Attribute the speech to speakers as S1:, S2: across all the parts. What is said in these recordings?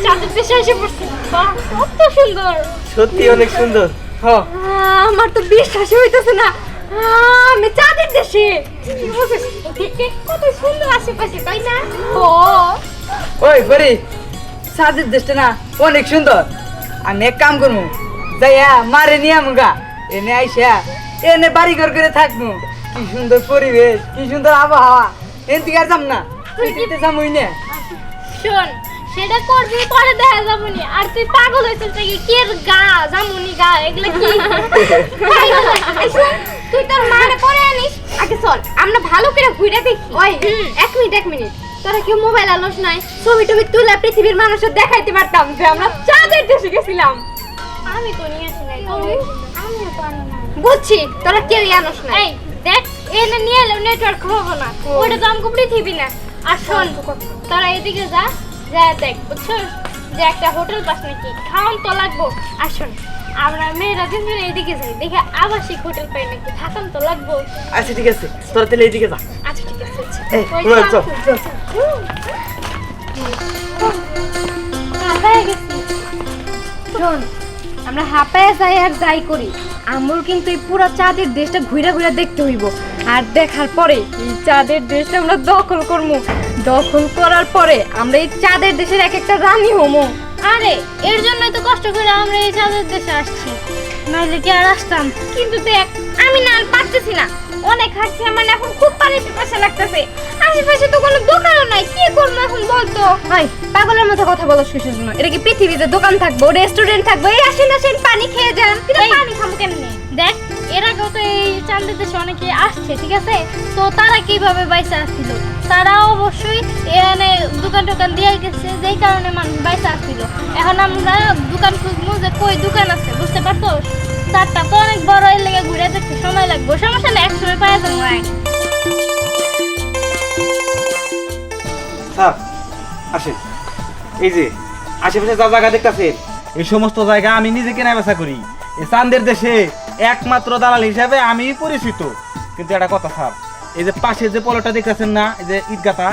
S1: চাঁদের দেশে এসে পড়ছি। বাহ, কত সুন্দর।
S2: সত্যি অনেক সুন্দর।
S1: আমার তো বিশ্বাসই হইতেছে না, আমি চাঁদের দেশে। কি বলছিস? দেখতে কত সুন্দর আশেপাশে, তাই না? ও
S3: ওই ফরি, চাঁদের দেশটা না অনেক সুন্দর। আমি এক কাম করবো, যাইয়া মারে নিয়ে আমগা এনে আইসা এনে বাড়ি ঘর করে থাকবো। কি সুন্দর পরিবেশ, কি সুন্দর আবহাওয়া। এন থেকে আর যাম না, তুই দিতে যাবই না।
S1: শোন, সেটা করবি পরে দেখা যাবনি। আর তুই পাগল হয়েছিস নাকি? কি এর গা জামুনি গা এগুলা কি? এই শোন, তুই তোর মারে পরে আনিস। আগে চল আমরা ভালো করে ঘুরে দেখি। ওই এক মিনিট তোরা কেউ মোবাইল আলোস নাই? ছবি টবি তুলে পৃথিবীর মানুষের দেখাইতে পারতাম যে আমরা চাঁদের দেশে গেছিলাম। আমি তো নিয়ে আসি নাই। আমিও তো আনি নাই। বুঝছি, তোরা কেউই আনোস না। এই দেখ, এনে নিয়ে এলে নেটওয়ার্ক হবে না। ওটা তো আমগো পৃথিবী না। আর শোন, তোরা এদিকে যা, যা দেখ, বুঝছস যে একটা হোটেল পাস নাকি, খাওয়ান তো লাগবো। আর শোন, আমরা মেয়েরা দুজন এদিকে যাই, দেখে আবাসিক হোটেল পাই নাকি, থাকান তো লাগবো।
S2: আচ্ছা ঠিক আছে, তোরা তাহলে এইদিকে যা।
S1: আচ্ছা ঠিক আছে, আচ্ছা।
S2: এই,
S1: ওই
S2: চল,
S1: চল,
S2: চল।
S1: চল। হাঁপায়ে গেছি। শোন, আমরা হাঁপায়ে যাই আর যাই করি, আমর কিন্তু এই পুরো চাঁদের দেশটা ঘুরে ঘুরে দেখতে হইব। আর দেখার পরে এই চাঁদের দেশটা আমরা দখল করবো। দখল করার পরে আমরা এই চাঁদের দেশের এক একটা রানী হমো। আরে এর জন্যই তো কষ্ট করে আমরা এই চাঁদের দেশে আসছি, নাইলে কি আর আসতাম? কিন্তু দেখ, আমি না আর পারতেছি না, অনেক হাঁটছি, আমার না এখন খুব পানি পিপাসা লাগতেছে। আশেপাশে তো কোনো দোকানও নাই, কি করবো এখন বলতো? ভাই পাগলের মতো কথা বলো কিসের জন্য? এটা কি পৃথিবীতে দোকান থাকবো, রেস্টুরেন্ট থাকবো? এই আসেন আসেন পানি খেয়ে যান। পানি খাবো কেমনে? দেখ, এর আগেও তো এই চাঁদের দেশে অনেকে আসছে, ঠিক আছে? তো তারা কিভাবে বাইসে আসছিল? তারা অবশ্যই এখানে দোকান টোকান দিয়ে গেছে, যেই কারণে মানুষ বাইসে আসছিল। এখন আমরা দোকান খুঁজবো যে কই দোকান আছে, বুঝতে পারতো? চারটা তো অনেক বড়, এর লেগে ঘুরে দেখতে সময় লাগবে। সমস্যা নেই, একসময় পাওয়া যাবো।
S2: স্যার আসেন, এই যে আশেপাশে যা জায়গা দেখতেছেন, এই সমস্ত জায়গা আমি নিজে কেনা বেচা করি। এই চাঁদের দেশে একমাত্র দালাল হিসাবে আমি পরিচিত। কিন্তু একটা কথা স্যার, এই যে পাশে যে পলটা দেখতেছেন না, এই যে ঈদগাতা,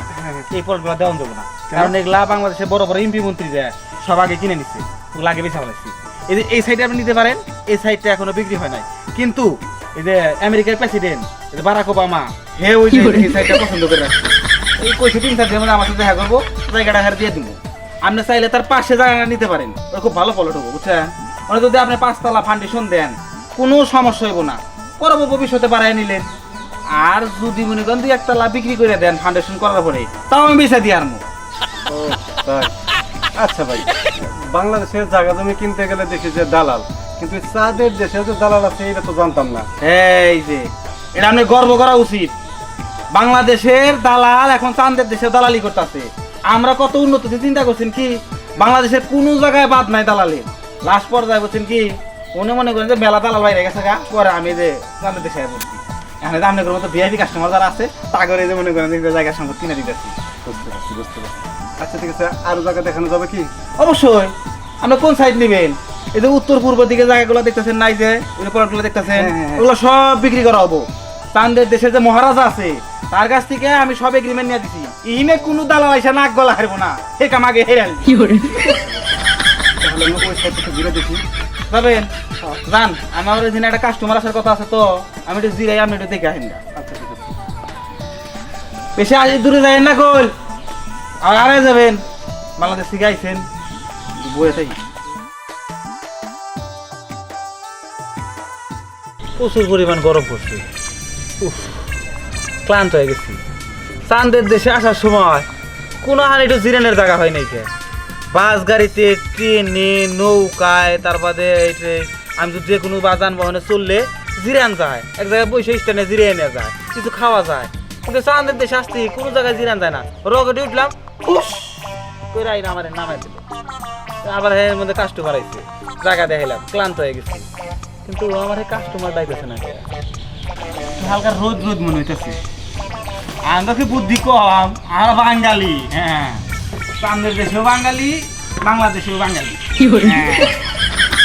S2: এই পলগুলো দেওয়া যাবে না। কারণ এগুলা বাংলাদেশে বড় বড় এমপি মন্ত্রী যায় সব আগে কিনে নিচ্ছে, ওগুলো আগে বেচা ফেলাইছি। এই যে এই সাইডে আপনি নিতে পারেন, এই সাইডটা এখনো বিক্রি হয় নাই। কিন্তু এই যে আমেরিকার প্রেসিডেন্ট বারাক ওবামা, হে ওই যে এই সাইডটা পছন্দ করে রাখছে। এই কইছে 3-4 দিনের মধ্যে আমার সাথে দেখা করবো, জায়গাটা হার দিয়ে দিব। আপনি চাইলে তার পাশে জায়গাটা নিতে পারেন, ওই খুব ভালো ফলট হবো, বুঝছেন? মানে যদি আপনি 5 তলা ফাউন্ডেশন দেন, কোনো সমস্যা হইব না, পরব ভবিষ্যতে বাড়াই নিলেন। আর যদি মনে করেন 2-1 তলা বিক্রি করে দেন ফাউন্ডেশন করার পরে, তাও আমি বেচা দিয়ে আনবো।
S4: আচ্ছা ভাই, বাংলাদেশের জায়গা জমি কিনতে গেলে দেখি যে দালাল, কিন্তু চাঁদের দেশে যে দালাল আছে এটা তো জানতাম না।
S2: এই যে এটা আপনি গর্ব করা উচিত, বাংলাদেশের দালাল এখন চাঁদের দেশে দালালি করতেছে। আমরা কত উন্নত চিন্তা করছেন কি, বাংলাদেশের কোনো জায়গায় বাদ নাই দালালের। লাস্ট পর্যায়ে বলছেন কি, মনে করেন যে মেলা দালাল বাইরে গেছে গা, পরে আমি যে চাঁদের দেশে বলছি, এখানে যে আপনাদের মতো ভিআইপি কাস্টমার যারা আছে তা করে যে মনে করেন যে জায়গার সম্পদ কিনে দিতেছি।
S4: বুঝতে পারছি। আচ্ছা ঠিক আছে, আরো জায়গা দেখানো যাবে কি?
S2: অবশ্যই। আপনি কোন সাইড নেবেন? এই যে উত্তর পূর্ব দিকে জায়গাগুলো দেখতেছেন নাই, যে ওই পয়েন্টগুলো দেখতেছেন, ওগুলো সব বিক্রি করা হবো। চাঁদের দেশের যে মহারাজা আছে তার কাছ থেকে আমি সব এগ্রিমেন্ট নিয়ে দিছি, ইনে কোনো দালাল আইসা নাক গলা হারবো না, হে কাম আগে হেরাল।
S4: তাহলে আমি ওই সাইড থেকে ঘুরে দেখি।
S2: যাবেন? যান, আমার ওইখানে একটা কাস্টমার আসার কথা আছে, তো আমি একটু জিরাই, আপনি একটু দেখে আসেন।
S4: আচ্ছা ঠিক আছে।
S2: বেশি আজ দূরে যাবেন না, কই আর আরে যাবেন? বাংলাদেশ থেকে আইছেন, বয়ে থাকি। প্রচুর পরিমাণ গরম পড়ছে, ক্লান্ত হয়ে গেছি। চাঁদের দেশে আসার সময় কোনো হানি একটু জিরানের জায়গা হয় নাই, বাস গাড়িতে, ট্রেনে, নৌকায়, তার বাদে আমি তো যে কোনো বা যানবাহনে চললে জিরান যায়, এক জায়গায় বসে স্ট্যান্ডে জিরিয়ে নেওয়া যায়, কিছু খাওয়া যায়। কিন্তু চাঁদের দেশে আসতে কোনো জায়গায় জিরান যায় না। রকেটে উঠলাম, খুশ করে আইনা আমার নামাই দিল, আবার এর মধ্যে কাস্টমার আইছে, জায়গা দেখাইলাম, ক্লান্ত হয়ে গেছি। কিন্তু আমার এই কাস্টমার ডাইতেছে না, হালকা রোদ রোদ মনে হইতেছে। আমরা কি বুদ্ধি কম, আর বাঙালি, হ্যাঁ, চাঁদের দেশেও বাঙালি, বাংলাদেশেও বাঙালি।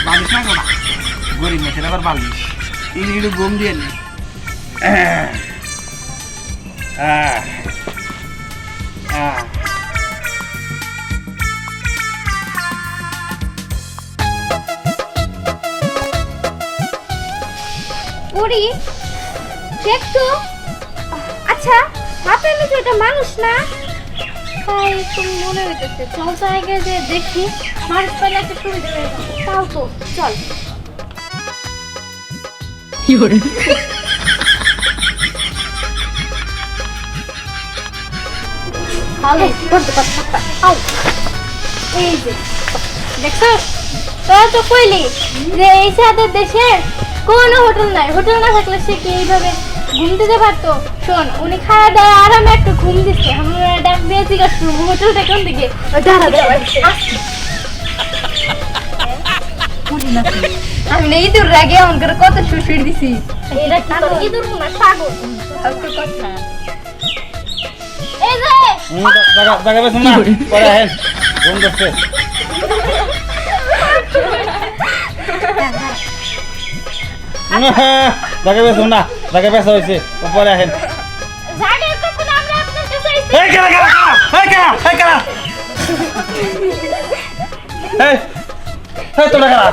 S2: বালিশ না কোনা, গরিব মেয়েছেন আবার বালিশ, একটু গম দিয়ে নি।
S1: পড়ি দেখতো। আচ্ছা হাতের নিচে এটা মানুষ না, তাই তুমি মনে হইতেছে। চল তো আগে যে দেখি, মানুষ পাইলে একটা সুবিধা হয়ে যাবে। তাও তো চল। ভালো করতে পারতা। আও এই যে দেখছো, তোরা তো কইলি যে এই সাদের দেশে কোনো হোটেল নাই, হোটেল না থাকলে সে কি এইভাবে ঘুম দিতে পারতো? শোন, উনি খাওয়া দাওয়া আরামে একটু ঘুম দিচ্ছে, আমরা ডাক দিয়ে জিজ্ঞাসা করবো হোটেলটা কোন দিকে। দাঁড়া দাঁড়া, আমি না ইঁদুর রাগে অঙ্কের কত শুশুর দিছি। এটা ইঁদুর না ছাগল। কথা এই যে
S2: জায়গা বেশ না পরে আহেন ঘুম করছে। জায়গা বেশ না, জায়গা বেশ হয়েছে পরে আহেন।
S1: জায়গার কথা আমরা আপনার কাছে আইছি।
S2: এই কেলা কেলা এই কেলা এই কেলা এই এই তোরা কেলা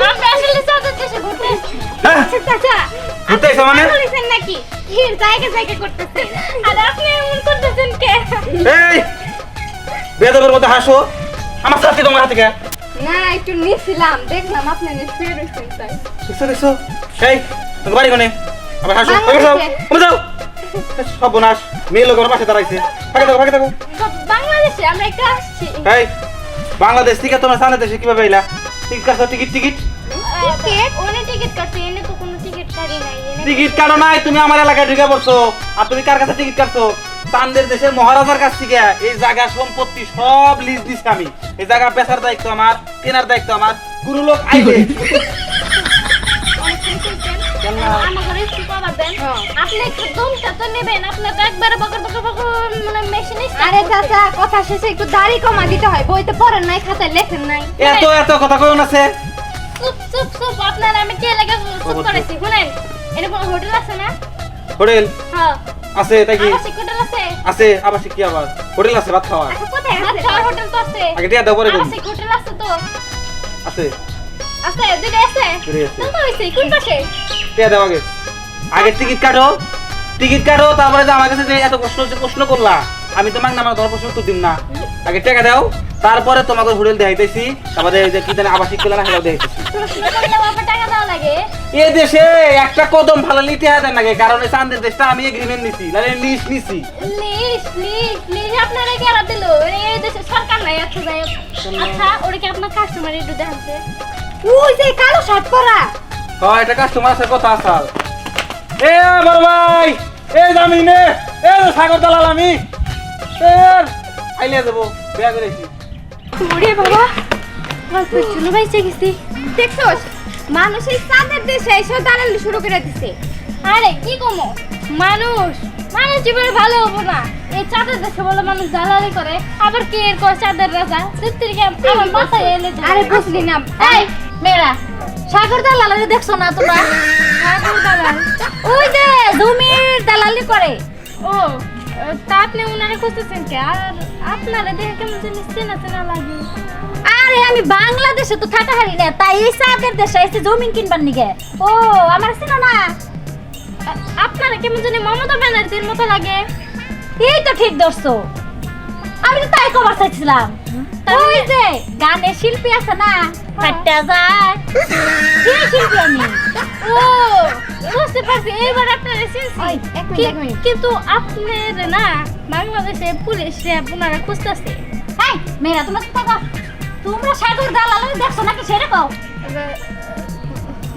S1: আমরা আসলে সাদের দেশে ঘুরতে এসেছি।
S2: হ্যাঁ
S1: চাচা
S2: ঘুরতে এসো মানে?
S1: বলেছেন নাকি এর জায়গা জায়গা করতেছেন, আর আপনি এমন করতেছেন কে?
S2: এই বেদবের মধ্যে হাসো, আমার সাথে তোমার হাতে কে?
S1: না একটু নিছিলাম, দেখলাম আপনি শুয়ে রয়েছেন তাই।
S2: দেখছো দেখছো এই তোমার বাড়ি কোনে? আবার হাসো কমে যাও সব বোনাস মেয়ে লোকের পাশে দাঁড়াইছে। ফাঁকে থাকো
S1: বাংলাদেশে আমরা একটু আসছি।
S2: এই বাংলাদেশ থেকে তোমরা সামনে দেশে কিভাবে এলা? টিকিট কাটছো? টিকিট
S1: টিকিট ওনে টিকিট কাটছে, এনে তো কোনো টিকিট কাটি নাই।
S2: টিকিট কাটো নাই, তুমি আমার এলাকায় ঢুকে পড়ছো। আর তুমি কার কাছে টিকিট কাটছো? চান্দের দেশের মহারাজার কাছ থেকে। এই জায়গা সম্পত্তি সব লিজ দিছি আমি। এই জায়গা বেচার দায়িত্ব আমার, কেনার দায়িত্ব আমার। কোনো লোক আইবে
S1: আমাকে একটু কভার দেন। আপনি একটু দমটা তো নেবেন, আপনি তো একবারে বকর বকর বকর মানে মেশিনে। আরে চাচা কথা শেষে একটু দাড়ি কমা দিতে হয়, বইতে পড়েন নাই, খাতায় লেখেন নাই।
S2: এত কথা কইও না সে।
S1: চুপ চুপ চুপ, আপনার আমি কে লাগে চুপ করেছি। শুনেন, এরকম হোটেল আছে না?
S2: হোটেল
S1: হ্যাঁ
S2: আছে তাই কি?
S1: আবাসিক হোটেল আছে।
S2: আছে আবাসিক কি আবার? হোটেল আছে ভাত খাওয়া।
S1: আচ্ছা কোথায় আছে? ভাত হোটেল তো আছে।
S2: আগে টিয়া দাও পরে বলি।
S1: আবাসিক হোটেল আছে তো?
S2: আছে
S1: আছে, দুটো আছে।
S2: দুটোই আছে।
S1: তো হইছে কোন পাশে?
S2: টিয়া দাও আগে। আগে টিকিট কাটো, টিকিট কাটো, তারপরে যে আমার কাছে যে এত প্রশ্ন করলা, আমি তোমাকে না আমার তোমার প্রশ্ন উত্তর দিম না। আগে টাকা দাও, তারপরে তোমাকে হোটেল দেখাইতেছি, তারপরে এই যে কি জানি আবাসিক কেলা না সেটাও দেখাইতেছি।
S1: প্রশ্ন করলে বাবা টাকা দাও লাগে।
S2: এই দেশে একটা কদম ভালো নিতে হয় নাকি? কারণ এই চান্দের দেশটা আমি এগ্রিমেন্ট নিছি, মানে লিস্ট নিছি।
S1: লিজ আপনারা কেরা দিল? এই দেশে সরকার নাই আছে যাই। আচ্ছা ওরে কি আপনার কাস্টমার একটু দেখাচ্ছে? ওই যে কালো শার্ট পরা।
S2: হ্যাঁ এটা কাস্টমার আছে কথা আসাল। এ বড় ভাই, এই জামিনে, এই সাগর দালাল আমি। আইলে যাবো বিয়া করেছি।
S1: ওরে বাবা, অল্প চুলো বাইচে গেছি। দেখছোস মানুষ এই চাঁদের দেশে এসে দালালি শুরু করে দিছে। আরে কি কমো, মানুষ জীবনে ভালো হবো না। এই চাঁদের দেশে বলে মানুষ দালালি করে, আবার কে এর কয় চাঁদের রাজা চিত্রিকে আমার মাথায় এলে। আরে বুঝলি না এই মেয়েরা, সাগর দালাল দেখছো না তোমরা? সাগর দালাল ওই যে জমির দালালি করে। ও তা আপনি উনারে খুঁজতেছেন কে? আর আপনারা দেখে কেমন জানি চেনা চেনা লাগে।
S5: আরে আমি বাংলাদেশে তো থাকা হারি না, তাই এই সাদের দেশে এসে জমিন কিনবার নিগে। ও আমার চেনো না?
S1: আপনারা কেমন জানি মমতা ব্যানার্জির মতো লাগে।
S5: এই তো ঠিক ধরছো, আমি তো তাই কবার চাইছিলাম। ওই যে গানের শিল্পী আছে না, ফাটা যায় সেই শিল্পী আমি।
S1: ও বুঝতে পারছি, এইবার আপনারা চিনছি। কিন্তু আপনার না বাংলাদেশে পুলিশ আপনারা খুঁজতেছে।
S5: এই মেয়েরা তোমরা তো থাকো, তোমরা সাগর দালাল দেখছো নাকি সেটা কও?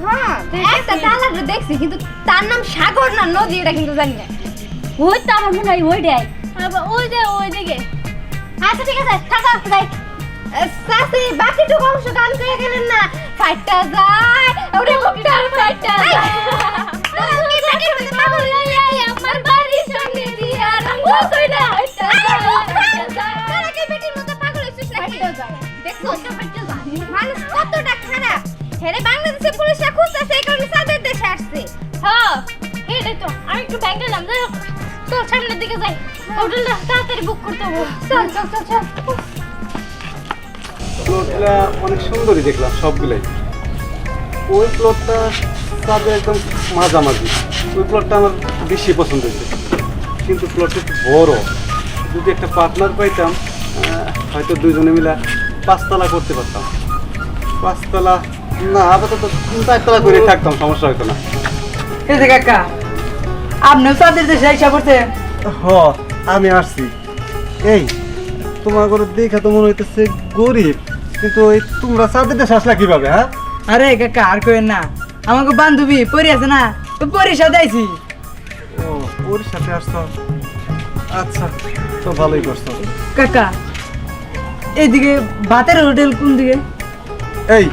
S1: হ্যাঁ একটা দালাল দেখছি, কিন্তু তার নাম সাগর না নদী এটা কিন্তু জানি না।
S5: ওই তো আমার মনে হয় ওইটাই।
S1: ওই যে ওই দিকে।
S5: আচ্ছা ঠিক আছে থাকো যাই।
S1: সাথে বাকিটুকু অংশ গান করে গেলেন না। ফাইটটা যায় ওরে মুখটা ফাইটটা যায়। তুমি বেটির মধ্যে পাগল হয়ে যাই, আমার বাড়ির সামনে দিয়া রঙ্গ কইলা ফাইটটা যায়। তোরা কি বেটির মধ্যে পাগল হইছিস নাকি? দেখছো ফাইটটা যায়। মানুষ কতটা খারাপ। হেরে বাংলাদেশে পুলিশরা খুঁজতেছে, এই কারণে সাদের দেশে আসছে। হ্যাঁ এটাই তো। আমি একটু ব্যাংকে নাম যাই, চল সামনের দিকে যাই। হোটেলটা তাড়াতাড়ি বুক করতে হবে। চল চল চল চল।
S4: প্লটটা অনেক সুন্দরই দেখলাম সবগুলাই। ওই প্লটটা চাঁদের একদম মাঝামাঝি ওই প্লটটা আমার বেশি পছন্দ হয়েছে, কিন্তু প্লটটা একটু বড়। যদি একটা পার্টনার পাইতাম হয়তো দুইজনে মিলে 5 তলা করতে পারতাম। 5 তলা না, আপাতত 4 তলা করে থাকতাম, সমস্যা হতো না।
S3: এই যে কাকা, আপনিও চাঁদের দেশে আইসা পড়ছেন?
S4: হ, আমি আসছি। এই তোমার ঘরে দেখে তো মনে হইতেছে গরিব, কিন্তু ওই তোমরা চাঁদের দেশে আসলা কিভাবে? হ্যাঁ,
S3: আরে কাকা আর কইেন না, আমাকে বান্ধবী পরি আছে না, তো পরির সাথে আইছি।
S4: ও ওর সাথে আসছো, আচ্ছা তো ভালোই করছো।
S3: কাকা এইদিকে ভাতের হোটেল কোন দিকে?
S4: এই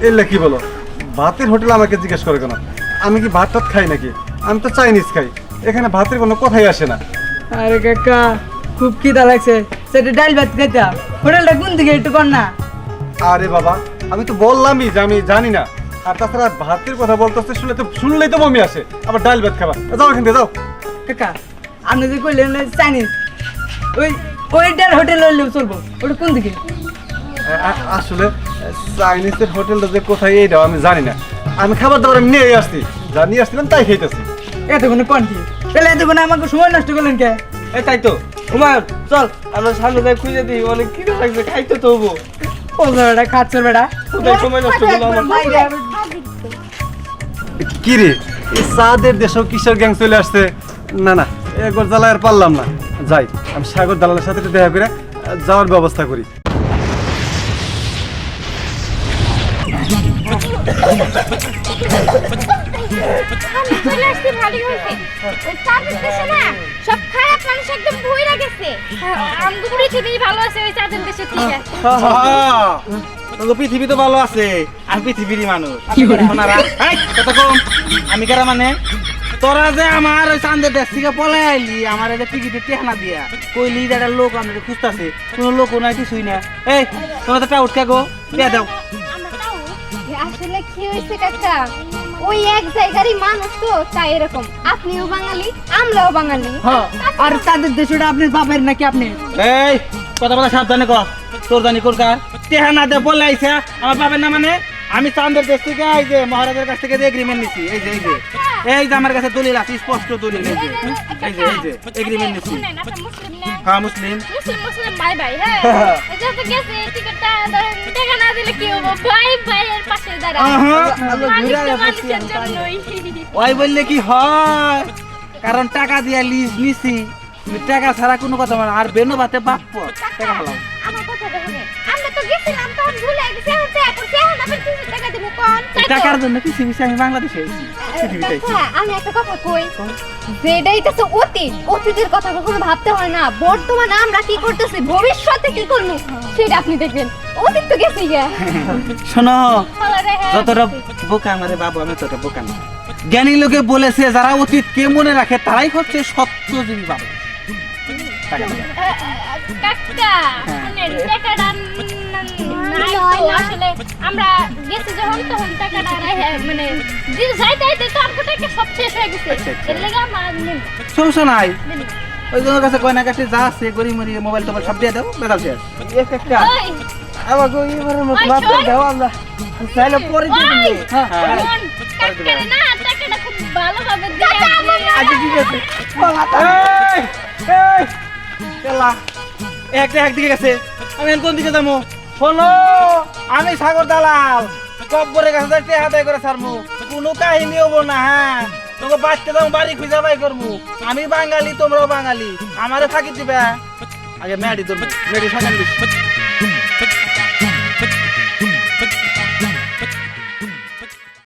S4: এলে কি বলো, ভাতের হোটেল আমাকে জিজ্ঞেস করে কেন? আমি কি ভাত টাত খাই নাকি? আমি তো চাইনিজ খাই, এখানে ভাতের কোনো কথাই আসে না।
S3: আরে কাকা খুব খিদা লাগছে, সেটা ডাল ভাত খাইতাম। হোটেলটা কোন দিকে একটু কর না।
S4: আরে বাবা, আমি তো বললামই যে আমি জানি না। আর তাছাড়া ভাতের কথা বলতেছে, শুনলেই তো বমি আসে, আবার ডাল ভাত খাবা। যাও এখান থেকে যাও।
S3: কাকা আপনি যে কইলেন চাইনিজ, ওই ওইটার হোটেল হইলেও চলবো। ওটা কোন দিকে?
S4: আসলে চাইনিজের হোটেলটা যে কোথায় এইটাও আমি জানি না। আমি খাবার দাবার আমি নিয়ে আসছি, যা নিয়ে আসছিলাম তাই খেতেছি।
S3: এতক্ষণে কন্টি, তাহলে এতক্ষণে আমাকে সময় নষ্ট করলেন কে?
S2: এই তাই তো উমার, চল আমরা সামনে যাই, খুঁজে দিই, অনেক খিদে লাগছে, খাইতে তো হবো।
S3: ও বেটা খাচ্ছে বেটা,
S2: কোথায় সময় নষ্ট করলো আমার।
S4: কি রে, এই চাঁদের দেশেও কিশোর গ্যাং চলে আসছে? না না, একবার জ্বালা আর পারলাম না। যাই, আমি সাগর দালালের সাথে একটু দেখা করে যাওয়ার ব্যবস্থা করি।
S1: চলে আসছি, ভালোই হয়েছে। ওই চাঁদের দেশে না সব খারাপ মানুষ একদম ভইরা গেছে। আমগো পৃথিবী ভালো আছে ওই চাঁদের দেশে থেকে।
S2: পৃথিবী তো ভালো আছে, আর পৃথিবীরই মানুষ। ওনারা এই, কথা কম, আমি কারা মানে তোরা যে আমার ওই চাঁদের দেশ থেকে পলাই আইলি, আমার এটা টিকিটে টেহানা দিয়া কইলি যে একটা লোক আমাদের খুঁজতেছে, কোনো লোক নাই, কিছুই না। এই তোমরা তো টাউট খাগো, টিয়া দাও।
S1: আসলে কি হয়েছে কাকা, ওই এক জায়গারই মানুষ তো তাই এরকম। আপনিও বাঙালি, আমরাও বাঙালি।
S3: হ্যাঁ, আর তাদের দেশটা আপনার বাপের নাকি আপনি?
S2: এই কথা বলা সাবধানে কর, তোর জানি কোরকার টেহানা দে বলে আইছে আমার বাবার না মানে। আমি চাঁদের দেশ থেকে এই যে মহারাজের কাছ থেকে যে এগ্রিমেন্ট নিছি, এই যে এই যে আমার কাছে দলিল আছে, স্পষ্ট দলিল, এই যে এগ্রিমেন্ট নিছি।
S1: শুনেন, আপনি মুসলিম না?
S2: হ্যাঁ মুসলিম।
S1: মুসলিম বাই বাই। হ্যাঁ, যেহেতু গেছে টিকিটটা ধরেন, টাকা না দিলে কি হবো? বাই বাই এর পাশে দাঁড়াও। মানুষের জন্যই।
S2: ওই বললে কি হয়, কারণ টাকা দিয়া লিজ নিছি, টাকা ছাড়া কোনো কথা মানে। আর বেনো ভাতে বাপ টাকা হলাম।
S1: আমার কথা শুনে, আমরা তো গেছিলাম তখন ভুলে গেছি, এখন আপনি কিছু টাকা দেবো কোন?
S2: টাকার জন্য কিছু কিছু আমি বাংলাদেশে আইছি, পৃথিবীতে আইছি।
S1: আমি একটা কথা কই, যেটাই তো অতীতের কথা কখনো ভাবতে হয় না। বর্তমানে আমরা কি করতেছি, ভবিষ্যতে কি করব সেটা আপনি দেখবেন। অতীত তো গেছে গিয়া।
S2: শোনো, যতটা বোকা আমাদের বাবু, আমি ততটা বোকা না। জ্ঞানী লোকে বলেছে যারা অতীতকে মনে রাখে তারাই হচ্ছে সত্যজীবী বাবু। টাকা দাও।
S1: কাকা শুনেন, টাকাটা নাই তো। আসলে আমরা গেছি যখন তখন টাকাটা মানে যাইতে তো আমাকে টাকা সব শেষ হয়ে গেছে। এর লেগে আমার
S2: সমস্যা নাই, ওই জনের কাছে গয়না কাছে যা আছে গড়ি মরি মোবাইল টোবাইল সব দিয়ে দাও, বেদাল শেষ।
S1: ওই
S3: আমাকে এবারের মতো মাফ করে দাও, আমরা চাইলে পরে দিয়ে দিবো। হ্যাঁ
S1: কাকারে না টাকাটা খুব ভালোভাবে দিয়ে
S3: আচ্ছা ঠিক আছে।
S2: একদিকে গেছে, আমি কোন দিকে যাবো? শোনো, আমি সাগর দালাল, কব্বরের কাছে যাই টেহা দায় করে ছাড়মু, কোনো কাহিনী হবো না। হ্যাঁ, তোকে বাঁচতে যাবো, বাড়ি খুঁজে বাই করবো। আমি বাঙালি, তোমরাও বাঙালি, আমারে থাকি দিবে। আগে মেয়েটি ধরবো, মেয়েটি সাজান দিস।